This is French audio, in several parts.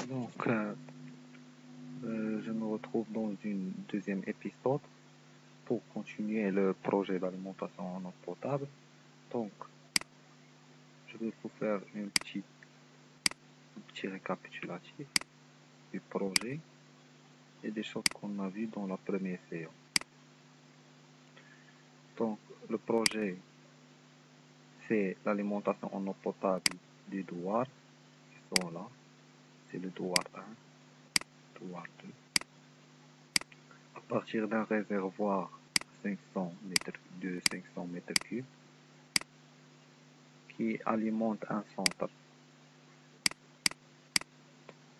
Donc, je me retrouve dans une deuxième épisode pour continuer le projet d'alimentation en eau potable. Donc, je vais vous faire un petit récapitulatif du projet et des choses qu'on a vues dans la première séance. Donc, le projet, c'est l'alimentation en eau potable des douars qui sont là. C'est le douar 1, douar 2. À partir d'un réservoir de 500 mètres cubes qui alimente un centre.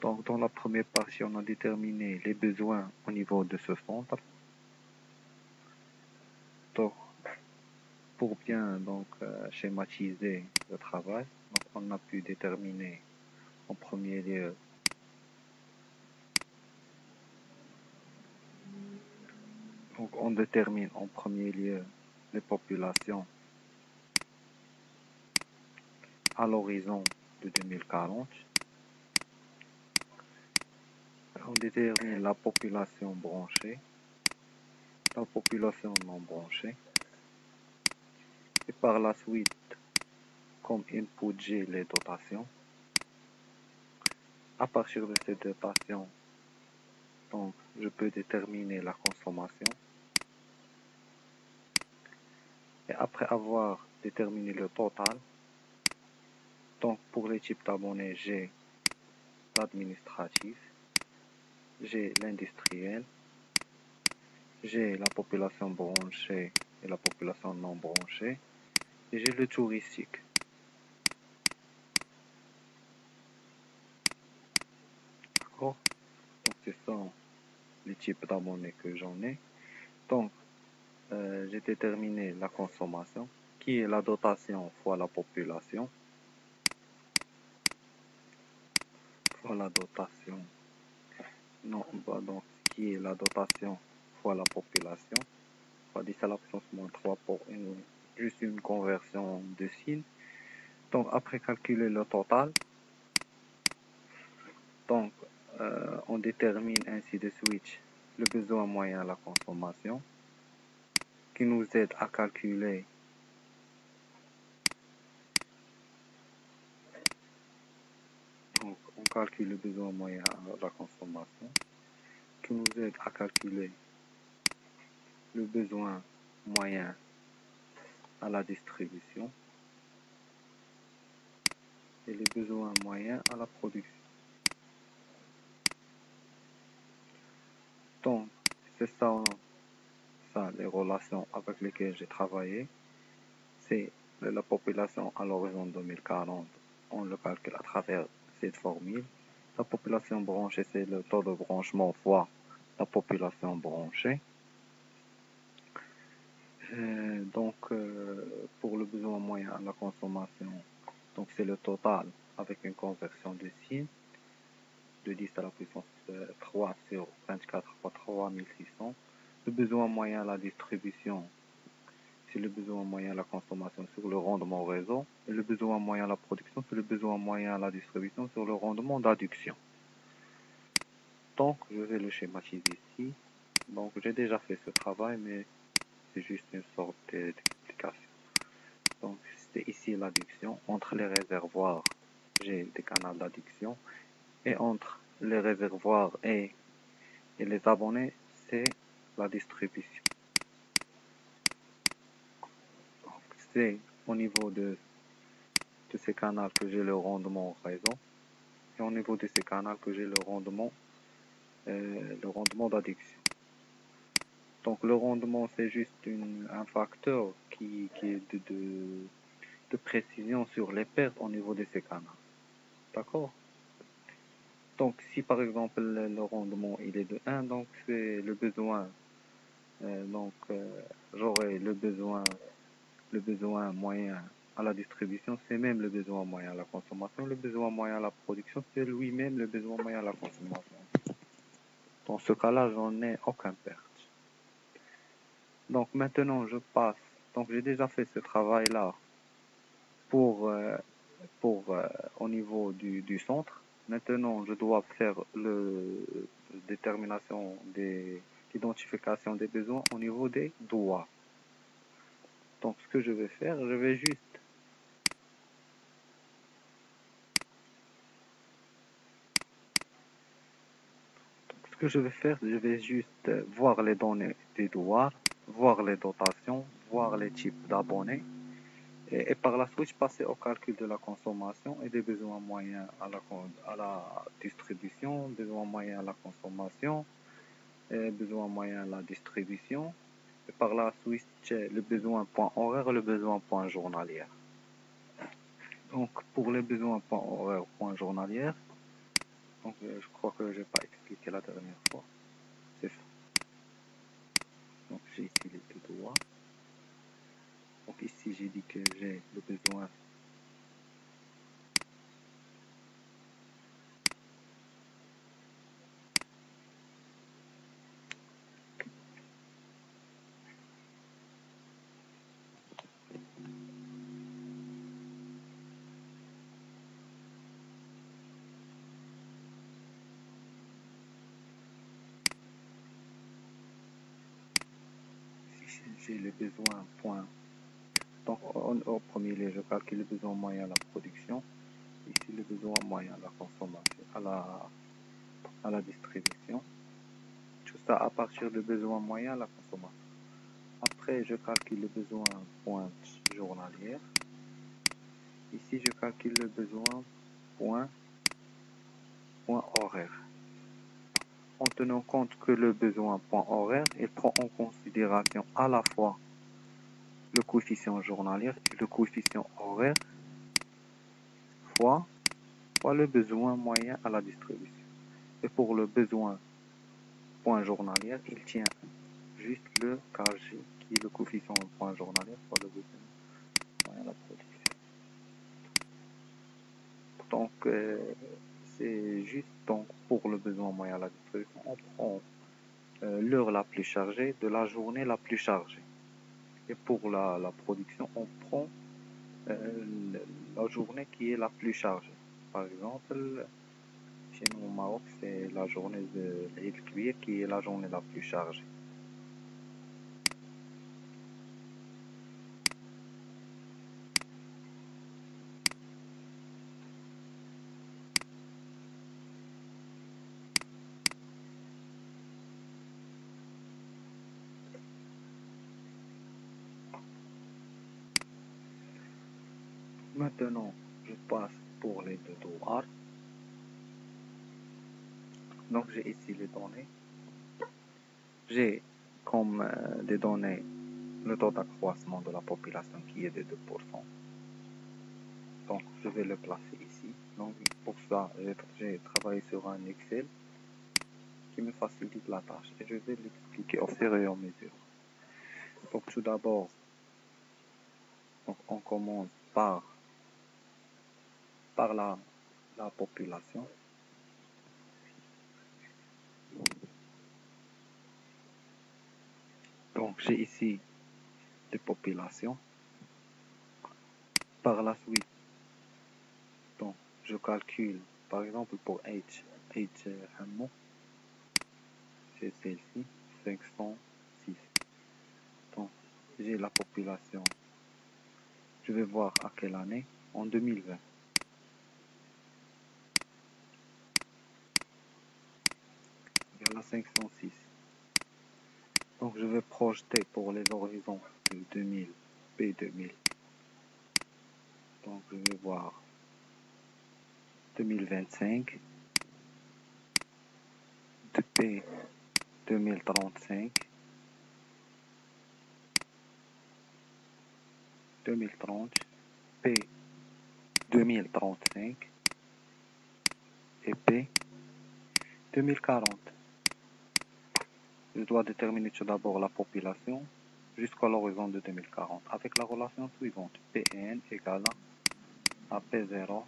Donc, dans la première partie, on a déterminé les besoins au niveau de ce centre. Donc, pour bien schématiser le travail, donc on a pu déterminer en premier lieu on détermine en premier lieu les populations à l'horizon de 2040. On détermine la population branchée, la population non branchée, et par la suite, comme input, j'ai les dotations. À partir de ces dotations, donc, je peux déterminer la consommation. Et après avoir déterminé le total, donc pour les types d'abonnés, j'ai l'administratif, j'ai l'industriel, j'ai la population branchée et la population non branchée, et j'ai le touristique. D'accord? Donc, ce sont les types d'abonnés que j'en ai. Donc, j'ai déterminé la consommation, qui est la dotation fois la population, fois la dotation. Non, donc, qui est la dotation fois la population, fois 10 à la puissance moins 3 pour juste une conversion de signe. Donc, après calculer le total, donc, on détermine ainsi de suite le besoin moyen à la consommation, qui nous aide à calculer donc, on calcule le besoin moyen à la consommation, qui nous aide à calculer le besoin moyen à la distribution et les besoins moyens à la production. Donc, c'est ça les relations avec lesquelles j'ai travaillé. C'est la population à l'horizon 2040, on le calcule à travers cette formule. La population branchée, c'est le taux de branchement fois la population branchée. Pour le besoin moyen à la consommation, donc c'est le total avec une conversion de signe de 10 à la puissance 3 sur 24 fois 3600. Le besoin moyen à la distribution, c'est le besoin moyen à la consommation sur le rendement réseau. Et le besoin moyen à la production, c'est le besoin moyen à la distribution sur le rendement d'adduction. Donc, je vais le schématiser ici. Donc, j'ai déjà fait ce travail, mais c'est juste une sorte d'explication. Donc, c'est ici l'adduction. Entre les réservoirs, j'ai des canaux d'adduction. Et entre les réservoirs et les abonnés, c'est la distribution. Donc, c'est au niveau de ces canaux que j'ai le rendement réseau. Et au niveau de ces canaux que j'ai le rendement d'adduction. Donc, le rendement, c'est juste un facteur qui est de précision sur les pertes au niveau de ces canaux. D'accord? Donc, si par exemple le rendement il est de 1, donc c'est le besoin. J'aurai le besoin moyen à la distribution, c'est même le besoin moyen à la consommation. Le besoin moyen à la production, c'est lui-même le besoin moyen à la consommation. Dans ce cas-là, j'en ai aucun perte. Donc maintenant, je passe. Donc j'ai déjà fait ce travail-là pour au niveau du centre. Maintenant, je dois faire le détermination des l'identification des besoins au niveau des doigts. Donc, ce que je vais faire, je vais juste voir les données des doigts, voir les dotations, voir les types d'abonnés et par la suite passer au calcul de la consommation et des besoins moyens à la distribution, besoins moyens à la consommation, et besoins moyens à la distribution et par la suite le besoin point horaire et le besoin point journalier. Donc pour les besoins point horaire point journalier, donc je crois que je n'ai pas expliqué la dernière fois. C'est ça. Donc j'ai ici les deux doigts. Donc ici j'ai dit que j'ai le besoin j'ai le besoin point. Donc au premier lieu je calcule le besoin moyen à la production. Ici le besoin moyen à la consommation, à la distribution. Tout ça à partir du besoin moyen à la consommation. Après, je calcule le besoin pointe journalière. Ici, je calcule le besoin point horaire. En tenant compte que le besoin point horaire, il prend en considération à la fois le coefficient journalier et le coefficient horaire fois le besoin moyen à la distribution. Et pour le besoin point journalier, il tient juste le KG qui est le coefficient point journalier fois le besoin moyen à la production. Donc, c'est juste donc pour le besoin moyen à la distribution, on prend l'heure la plus chargée de la journée la plus chargée. Et pour la production, on prend la journée qui est la plus chargée. Par exemple, chez nous au Maroc, c'est la journée de l'Eid Kbir qui est la journée la plus chargée. Maintenant, je passe pour les deux dollars. Donc, j'ai ici les données. J'ai comme des données le taux d'accroissement de la population qui est de 2%. Donc, je vais le placer ici. Donc, pour ça, j'ai travaillé sur un Excel qui me facilite la tâche et je vais l'expliquer au fur et à mesure. Donc, tout d'abord, on commence par la population. Donc, j'ai ici des populations. Par la suite, donc, je calcule, par exemple, pour H Hammo, c'est celle-ci, 506. Donc, j'ai la population. Je vais voir à quelle année, en 2020. Il y en a 506. Donc, je vais projeter pour les horizons de 2000, P2000. Donc, je vais voir 2025, de P 2035, 2030, P 2035 et P 2040. Je dois déterminer tout d'abord la population jusqu'à l'horizon de 2040 avec la relation suivante. Pn égale à P0,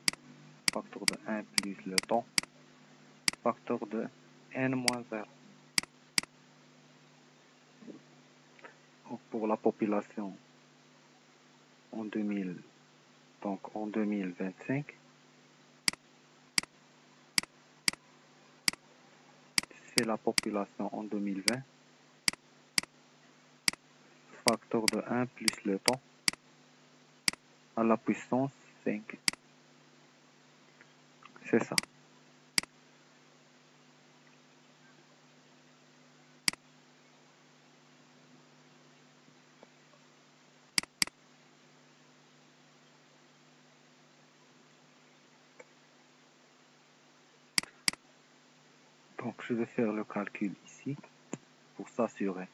facteur de 1 plus le temps, facteur de n moins 0. Donc pour la population en 2000, donc en 2025, c'est la population en 2020, facteur de 1 plus le temps, à la puissance 5. C'est ça. Donc je vais faire le calcul ici pour s'assurer.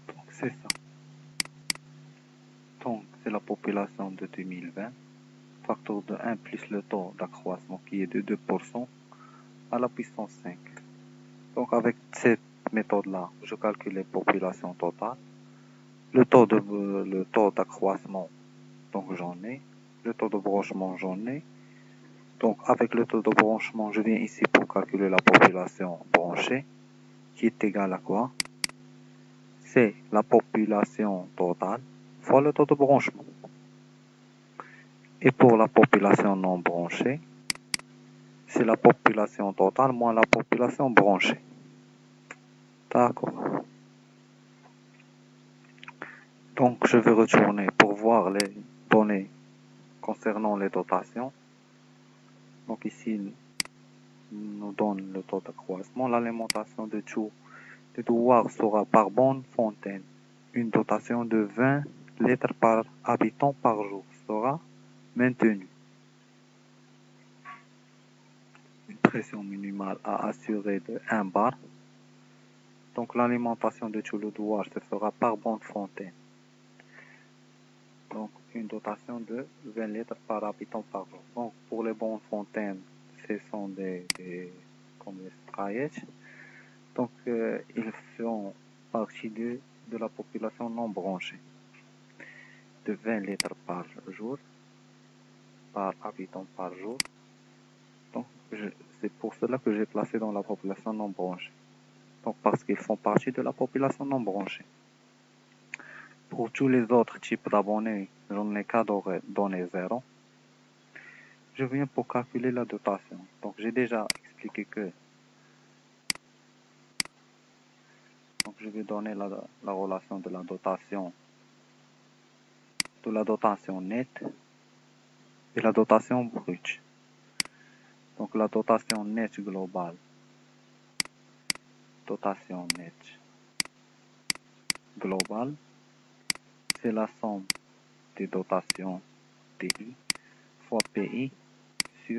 Donc c'est ça. Donc c'est la population de 2020, facteur de 1 plus le taux d'accroissement qui est de 2% à la puissance 5. Donc avec cette méthode-là, je calcule les populations totales, le taux d'accroissement, donc j'en ai, le taux de branchement j'en ai. Donc avec le taux de branchement, je viens ici pour calculer la population branchée, qui est égale à quoi? C'est la population totale fois le taux de branchement. Et pour la population non branchée, c'est la population totale moins la population branchée. D'accord. Donc je vais retourner pour voir les données concernant les dotations. Donc ici, nous donne le taux d'accroissement. L'alimentation de Douar sera par bonne fontaine. Une dotation de 20 litres par habitant par jour sera maintenue. Une pression minimale à assurer de 1 bar. Donc l'alimentation de Douar se fera par bonne fontaine. Donc une dotation de 20 litres par habitant par jour. Donc pour les bonnes fontaines, ce sont comme des strayets. Donc ils font partie de la population non branchée. De 20 litres par jour, par habitant par jour. Donc c'est pour cela que j'ai placé dans la population non branchée. Donc parce qu'ils font partie de la population non branchée. Pour tous les autres types d'abonnés, j'en ai qu'à donner 0. Je viens pour calculer la dotation. Donc j'ai déjà expliqué que donc je vais donner la relation de la dotation nette et la dotation brute. Donc la dotation nette globale, c'est la somme des dotations TI fois PI sur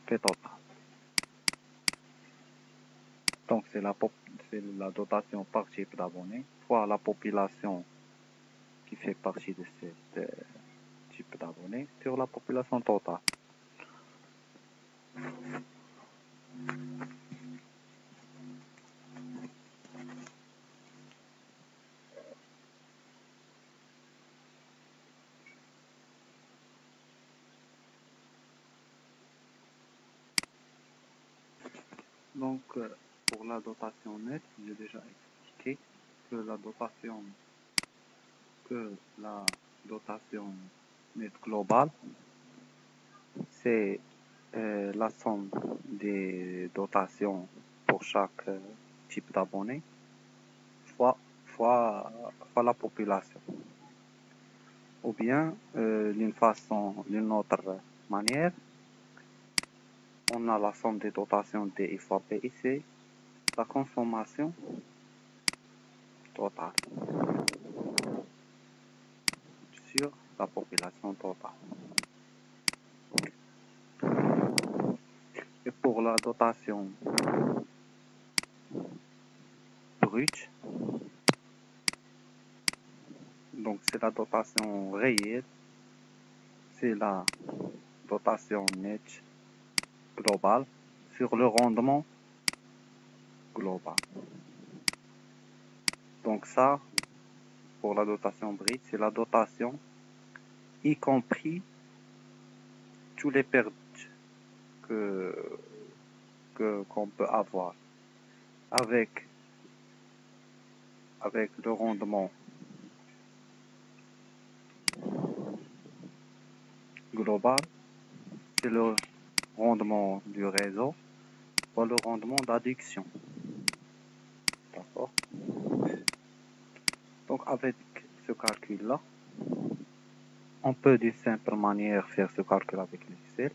P total. Donc c'est la dotation par type d'abonné fois la population qui fait partie de ce type d'abonné sur la population totale. Donc pour la dotation nette, j'ai déjà expliqué que la dotation nette globale, c'est la somme des dotations pour chaque type d'abonné fois la population. Ou bien, d'une autre manière, on a la somme des dotations DI fois PIC, la consommation totale sur la population totale. Et pour la dotation brute, donc c'est la dotation réelle, c'est la dotation nette globale sur le rendement global. Donc ça, pour la dotation brute, c'est la dotation y compris tous les pertes qu'on peut avoir avec le rendement global, c'est le rendement du réseau ou le rendement d'adduction. D'accord? Donc avec ce calcul-là, on peut d'une simple manière faire ce calcul avec l'Excel.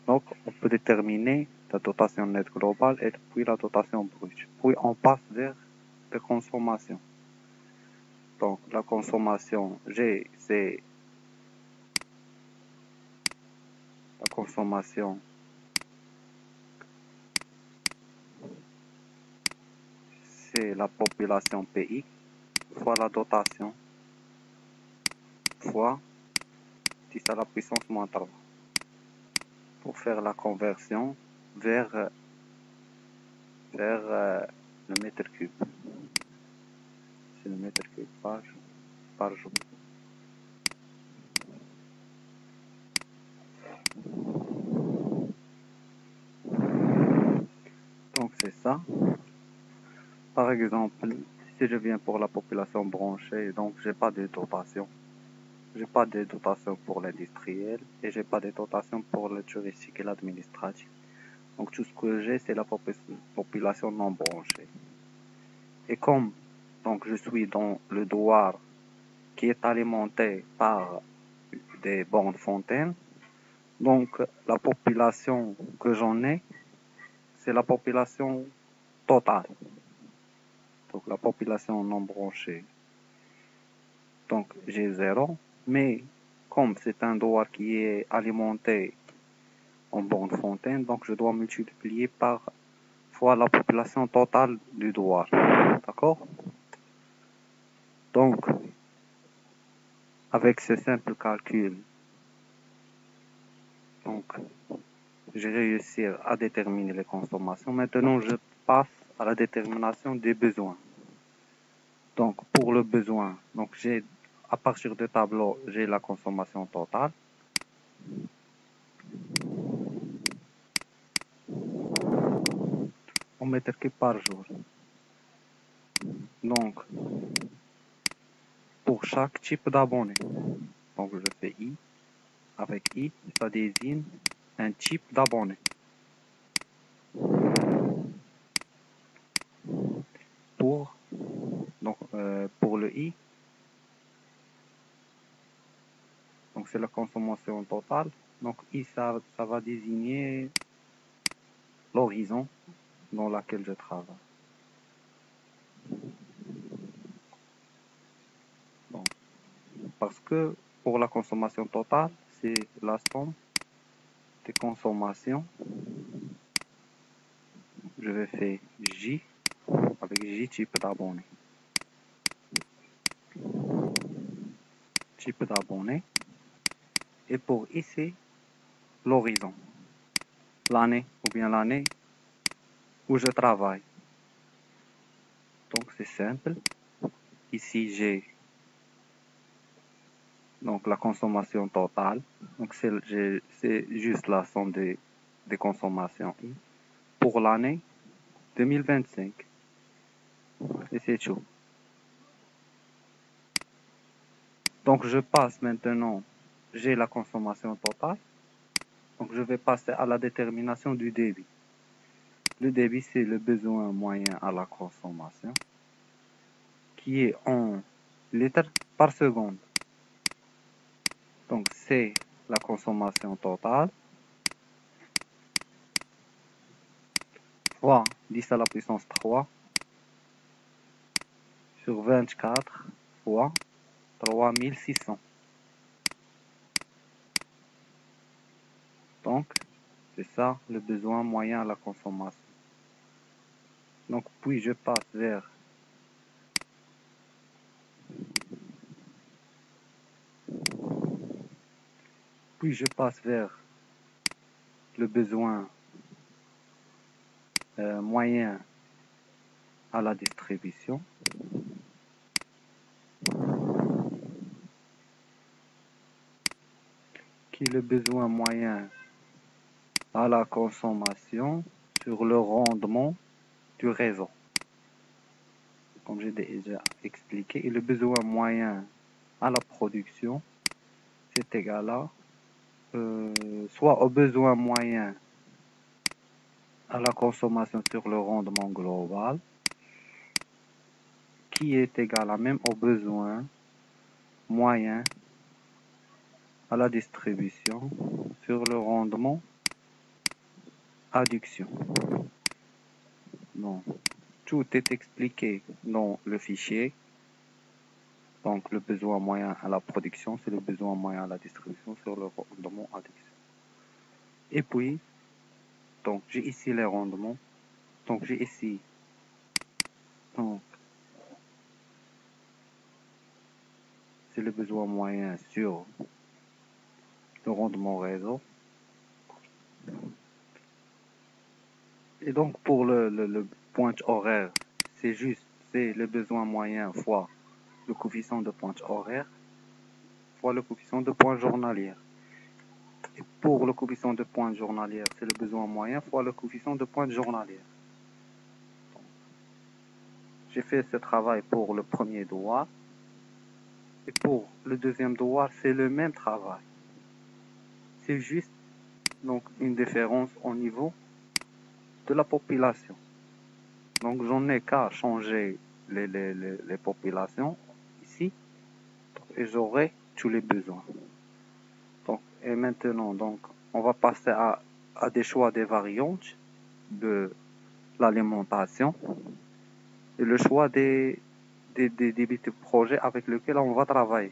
Donc on peut déterminer la dotation nette globale et puis la dotation brute. Puis on passe vers la consommation. Donc la consommation G, c'est la consommation c'est la population PI fois la dotation fois 10 à la puissance moins 3 pour faire la conversion vers le mètre cube. C'est le mètre cube par jour. Donc c'est ça. Par exemple, si je viens pour la population branchée, donc j'ai pas de dotation. J'ai pas de dotation pour l'industriel et j'ai pas de dotation pour le touristique et l'administratif. Donc tout ce que j'ai, c'est la population non branchée. Et comme donc je suis dans le douar qui est alimenté par des bornes fontaines, donc la population que j'en ai, c'est la population totale. Donc la population non branchée. Donc j'ai 0, mais comme c'est un douar qui est alimenté en borne fontaine, donc je dois multiplier par fois la population totale du douar. D'accord? Donc, avec ce simple calcul, donc j'ai réussi à déterminer les consommations. Maintenant, je passe à la détermination des besoins. Donc, pour le besoin, donc j'ai à partir du tableau, j'ai la consommation totale. En mètre cube par jour. Donc, pour chaque type d'abonné, donc je fais I. Avec I, ça désigne un type d'abonné. Pour le I, donc c'est la consommation totale. Donc I, ça va désigner l'horizon dans laquelle je travaille. Bon. Parce que pour la consommation totale, c'est la somme des consommations. Je vais faire J avec J type d'abonné. Type d'abonné. Et pour ici, l'horizon. L'année ou bien l'année où je travaille. Donc c'est simple. Ici j'ai donc la consommation totale. Donc c'est juste la somme des consommations pour l'année 2025. Et c'est tout. Donc je passe maintenant, j'ai la consommation totale. Donc je vais passer à la détermination du débit. Le débit, c'est le besoin moyen à la consommation, qui est en litres par seconde. Donc c'est la consommation totale fois 10 à la puissance 3 sur 24 fois 3600. Donc c'est ça le besoin moyen à la consommation. Donc puis je passe vers le besoin moyen à la distribution. Qui est le besoin moyen à la consommation sur le rendement du réseau. Comme j'ai déjà expliqué, et le besoin moyen à la production, c'est égal à soit au besoin moyen à la consommation sur le rendement global, qui est égal à même au besoin moyen à la distribution sur le rendement adduction. Donc, tout est expliqué dans le fichier. Donc, le besoin moyen à la production, c'est le besoin moyen à la distribution sur le rendement adduction. Et puis, donc, j'ai ici les rendements. Donc, j'ai ici, donc, c'est le besoin moyen sur le rendement réseau. Et donc, pour le pointe horaire, c'est le besoin moyen fois le coefficient de pointe horaire fois le coefficient de pointe journalière. Et pour le coefficient de pointe journalière, c'est le besoin moyen fois le coefficient de pointe journalière. J'ai fait ce travail pour le premier devoir. Et pour le deuxième devoir, c'est le même travail. C'est juste donc une différence au niveau de la population. Donc j'en ai qu'à changer les populations ici et j'aurai tous les besoins. Donc, et maintenant, donc, on va passer à des choix des variantes de l'alimentation et le choix des débits de projet avec lesquels on va travailler.